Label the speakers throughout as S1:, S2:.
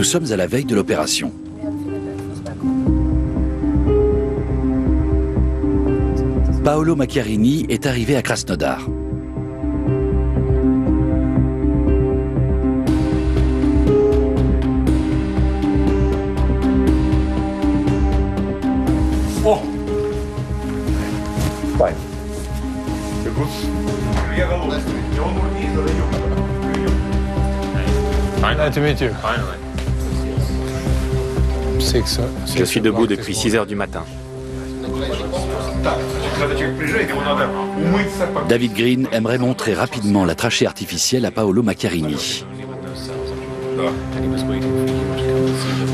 S1: Nous sommes à la veille de l'opération. Paolo Macchiarini est arrivé à Krasnodar.
S2: Oh. Fine.
S3: Nice to meet you.
S4: Je suis debout depuis 6 heures du matin.
S1: David Green aimerait montrer rapidement la trachée artificielle à Paolo Macchiarini.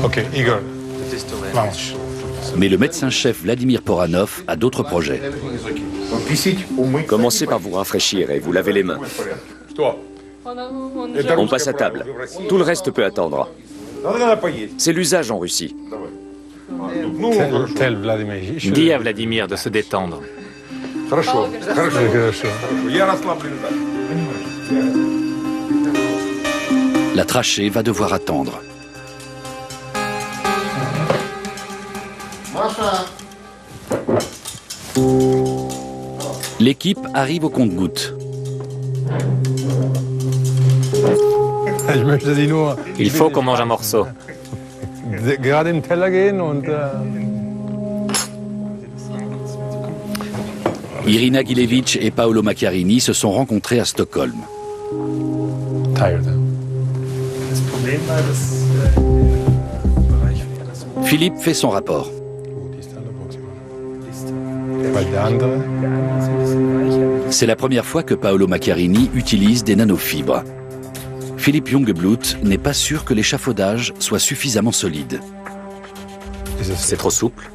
S3: Ok, Igor. Vamos.
S1: Mais le médecin-chef Vladimir Poranov a d'autres projets.
S5: Commencez par vous rafraîchir et vous laver les mains. On passe à table. Tout le reste peut attendre. C'est l'usage en Russie.
S3: Tell Vladimir.
S4: Dis à Vladimir de se détendre.
S1: La trachée va devoir attendre. L'équipe arrive au compte-gouttes.
S4: Il faut qu'on mange un morceau.
S3: Gerade im Teller gehen und
S1: Irina Gilevich et Paolo Macchiarini se sont rencontrés à Stockholm.
S3: tired.
S1: Philippe fait son rapport. C'est la première fois que Paolo Macchiarini utilise des nanofibres. Philippe Jungeblut n'est pas sûr que l'échafaudage soit suffisamment solide.
S4: C'est trop souple.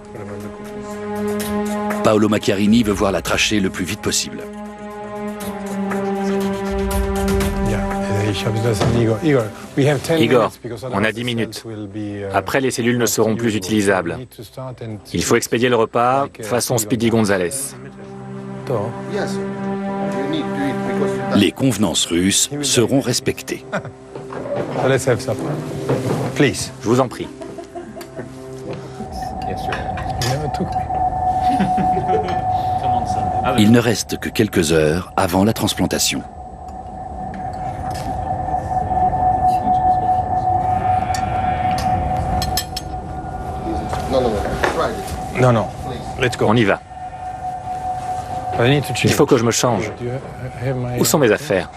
S1: Paolo Macchiarini veut voir la trachée le plus vite possible.
S4: Igor, on a 10 minutes. Après, les cellules ne seront plus utilisables. Il faut expédier le repas façon Speedy Gonzalez.
S1: Les convenances russes seront respectées.
S4: Je vous en prie.
S1: Il ne reste que quelques heures avant la transplantation.
S3: Non, let's go.
S4: On y va. Il faut que je me change. Où sont mes affaires?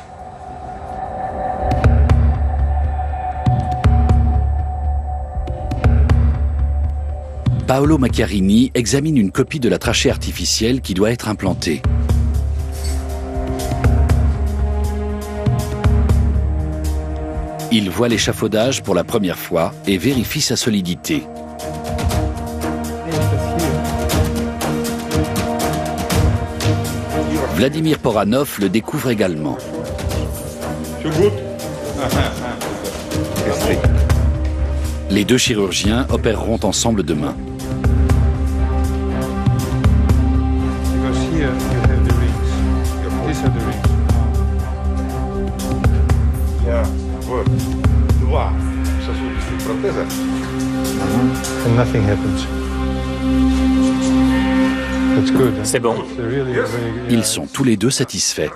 S1: Paolo Macchiarini examine une copie de la trachée artificielle qui doit être implantée. Il voit l'échafaudage pour la première fois et vérifie sa solidité. Vladimir Poranov le découvre également. Les deux chirurgiens opéreront ensemble demain.
S4: C'est bon.
S1: Ils sont tous les deux satisfaits.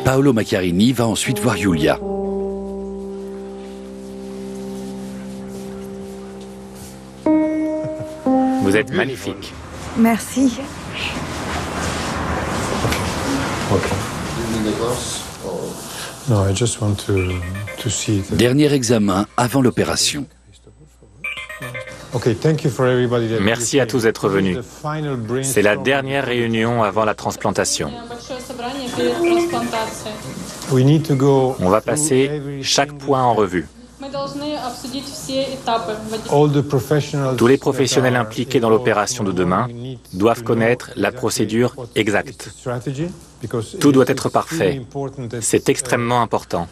S1: Paolo Macchiarini va ensuite voir Yulia.
S4: Vous êtes magnifique.
S6: Merci.
S3: No, I just want to see it.
S1: Dernier examen avant l'opération.
S4: Merci à tous d'être venus. C'est la dernière réunion avant la transplantation. On va passer chaque point en revue. Tous les professionnels impliqués dans l'opération de demain doivent connaître la procédure exacte. Tout doit être parfait. C'est extrêmement important.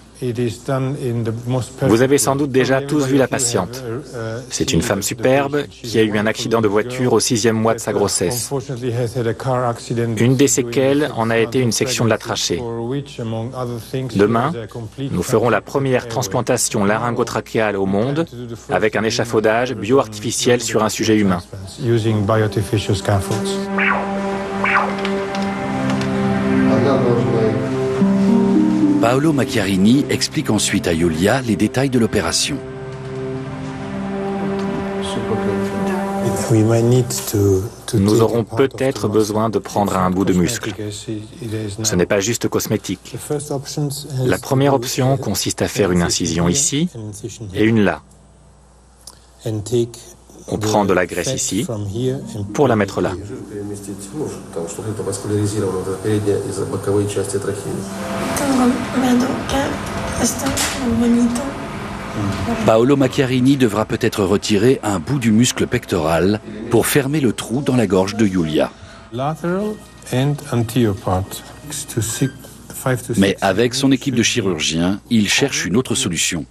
S4: Vous avez sans doute déjà tous vu la patiente. C'est une femme superbe qui a eu un accident de voiture au 6e mois de sa grossesse. Une des séquelles en a été une section de la trachée. Demain, nous ferons la première transplantation laryngotrachéale au monde avec un échafaudage bio-artificiel sur un sujet humain.
S1: Paolo Macchiarini explique ensuite à Yulia les détails de l'opération.
S4: Nous aurons peut-être besoin de prendre un bout de muscle. Ce n'est pas juste cosmétique. La première option consiste à faire une incision ici et une là. On prend de la graisse ici pour la mettre là.
S1: Paolo Macchiarini devra peut-être retirer un bout du muscle pectoral pour fermer le trou dans la gorge de Yulia. Mais avec son équipe de chirurgiens, il cherche une autre solution.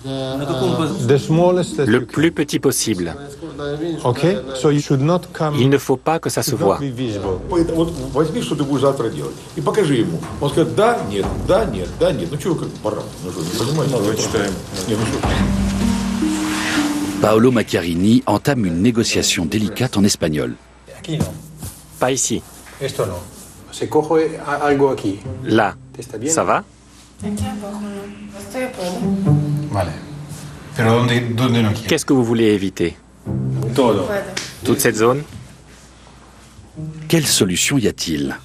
S4: Le plus petit possible. Il ne faut pas que ça se voie.
S1: Paolo Macchiarini entame une négociation délicate en espagnol.
S4: Pas ici. Là. Ça va? Qu'est-ce que vous voulez éviter? Toute cette zone?
S1: Quelle solution y a-t-il?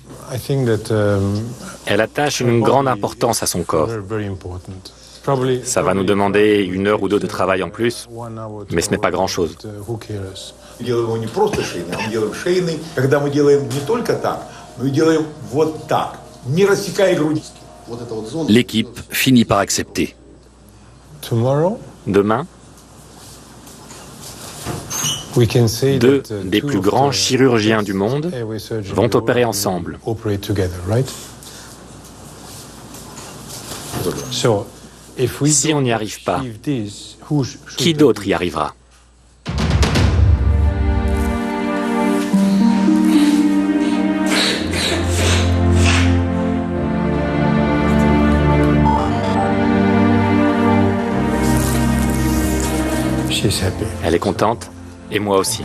S4: Elle attache une grande importance à son corps. Ça va nous demander 1 heure ou 2 de travail en plus, mais ce n'est pas grand-chose.
S1: L'équipe finit par accepter.
S4: Demain, 2 des plus grands chirurgiens du monde vont opérer ensemble. Si on n'y arrive pas, qui d'autre y arrivera? Elle est contente, et moi aussi.